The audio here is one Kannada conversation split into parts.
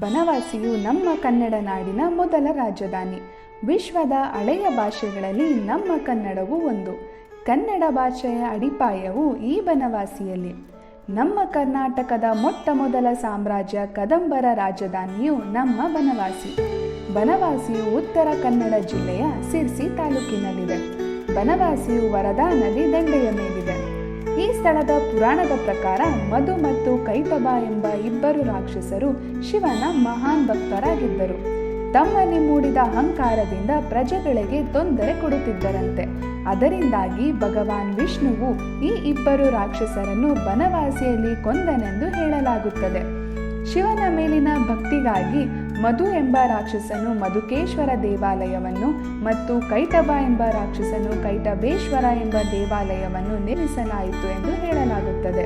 ಬನವಾಸಿಯು ನಮ್ಮ ಕನ್ನಡ ನಾಡಿನ ಮೊದಲ ರಾಜಧಾನಿ. ವಿಶ್ವದ ಹಳೆಯ ಭಾಷೆಗಳಲ್ಲಿ ನಮ್ಮ ಕನ್ನಡವೂ ಒಂದು. ಕನ್ನಡ ಭಾಷೆಯ ಅಡಿಪಾಯವು ಈ ಬನವಾಸಿಯಲ್ಲಿ. ನಮ್ಮ ಕರ್ನಾಟಕದ ಮೊಟ್ಟ ಮೊದಲ ಸಾಮ್ರಾಜ್ಯ ಕದಂಬರ ರಾಜಧಾನಿಯು ನಮ್ಮ ಬನವಾಸಿ. ಬನವಾಸಿಯು ಉತ್ತರ ಕನ್ನಡ ಜಿಲ್ಲೆಯ ಸಿರ್ಸಿ ತಾಲೂಕಿನಲ್ಲಿದೆ. ಬನವಾಸಿಯು ವರದಾ ನದಿ ದಂಡೆಯ ಮೇಲಿದೆ. ಈ ಸ್ಥಳದ ಪುರಾಣದ ಪ್ರಕಾರ ಮಧು ಮತ್ತು ಕೈಟಭ ಎಂಬ ಇಬ್ಬರು ರಾಕ್ಷಸರು ಶಿವನ ಮಹಾನ್ ಭಕ್ತರಾಗಿದ್ದರು. ತಮ್ಮಲ್ಲಿ ಮೂಡಿದ ಅಹಂಕಾರದಿಂದ ಪ್ರಜೆಗಳಿಗೆ ತೊಂದರೆ ಕೊಡುತ್ತಿದ್ದರಂತೆ. ಅದರಿಂದಾಗಿ ಭಗವಾನ್ ವಿಷ್ಣುವು ಈ ಇಬ್ಬರು ರಾಕ್ಷಸರನ್ನು ಬನವಾಸಿಯಲ್ಲಿ ಕೊಂದನೆಂದು ಹೇಳಲಾಗುತ್ತದೆ. ಶಿವನ ಮೇಲಿನ ಭಕ್ತಿಗಾಗಿ ಮಧು ಎಂಬ ರಾಕ್ಷಸನು ಮಧುಕೇಶ್ವರ ದೇವಾಲಯವನ್ನು ಮತ್ತು ಕೈಟಭ ಎಂಬ ರಾಕ್ಷಸನು ಕೈಟಭೇಶ್ವರ ಎಂಬ ದೇವಾಲಯವನ್ನು ನಿರ್ಮಿಸಲಾಯಿತು ಎಂದು ಹೇಳಲಾಗುತ್ತದೆ.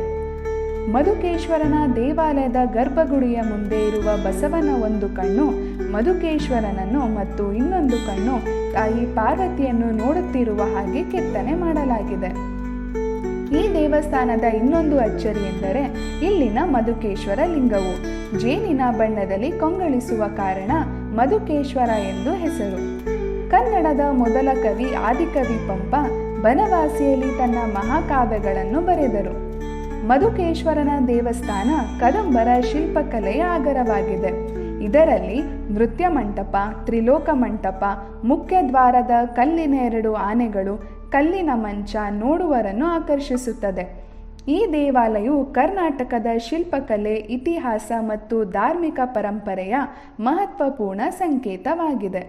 ಮಧುಕೇಶ್ವರನ ದೇವಾಲಯದ ಗರ್ಭಗುಡಿಯ ಮುಂದೆ ಇರುವ ಬಸವನ ಒಂದು ಕಣ್ಣು ಮಧುಕೇಶ್ವರನನ್ನು ಮತ್ತು ಇನ್ನೊಂದು ಕಣ್ಣು ತಾಯಿ ಪಾರ್ವತಿಯನ್ನು ನೋಡುತ್ತಿರುವ ಹಾಗೆ ಕೆತ್ತನೆ ಮಾಡಲಾಗಿದೆ. ಈ ದೇವಸ್ಥಾನದ ಇನ್ನೊಂದು ಅಚ್ಚರಿ ಎಂದರೆ ಇಲ್ಲಿನ ಮಧುಕೇಶ್ವರ ಲಿಂಗವು ಜೇನಿನ ಬಣ್ಣದಲ್ಲಿ ಕೊಂಗಳಿಸುವ ಕಾರಣ ಮಧುಕೇಶ್ವರ ಎಂದು ಹೆಸರು. ಕನ್ನಡದ ಮೊದಲ ಕವಿ ಆದಿಕವಿ ಪಂಪ ಬನವಾಸಿಯಲ್ಲಿ ತನ್ನ ಮಹಾಕಾವ್ಯಗಳನ್ನು ಬರೆದರು. ಮಧುಕೇಶ್ವರನ ದೇವಸ್ಥಾನ ಕದಂಬರ ಶಿಲ್ಪಕಲೆಯ ಆಗರವಾಗಿದೆ. ಇದರಲ್ಲಿ ನೃತ್ಯ ಮಂಟಪ, ತ್ರಿಲೋಕ ಮಂಟಪ, ಮುಖ್ಯ ದ್ವಾರದ ಕಲ್ಲಿನ 2 ಆನೆಗಳು, ಕಲ್ಲಿನ ಮಂಚ ನೋಡುವರನ್ನು ಆಕರ್ಷಿಸುತ್ತದೆ. ಈ ದೇವಾಲಯವು ಕರ್ನಾಟಕದ ಶಿಲ್ಪಕಲೆ, ಇತಿಹಾಸ ಮತ್ತು ಧಾರ್ಮಿಕ ಪರಂಪರೆಯ ಮಹತ್ವಪೂರ್ಣ ಸಂಕೇತವಾಗಿದೆ.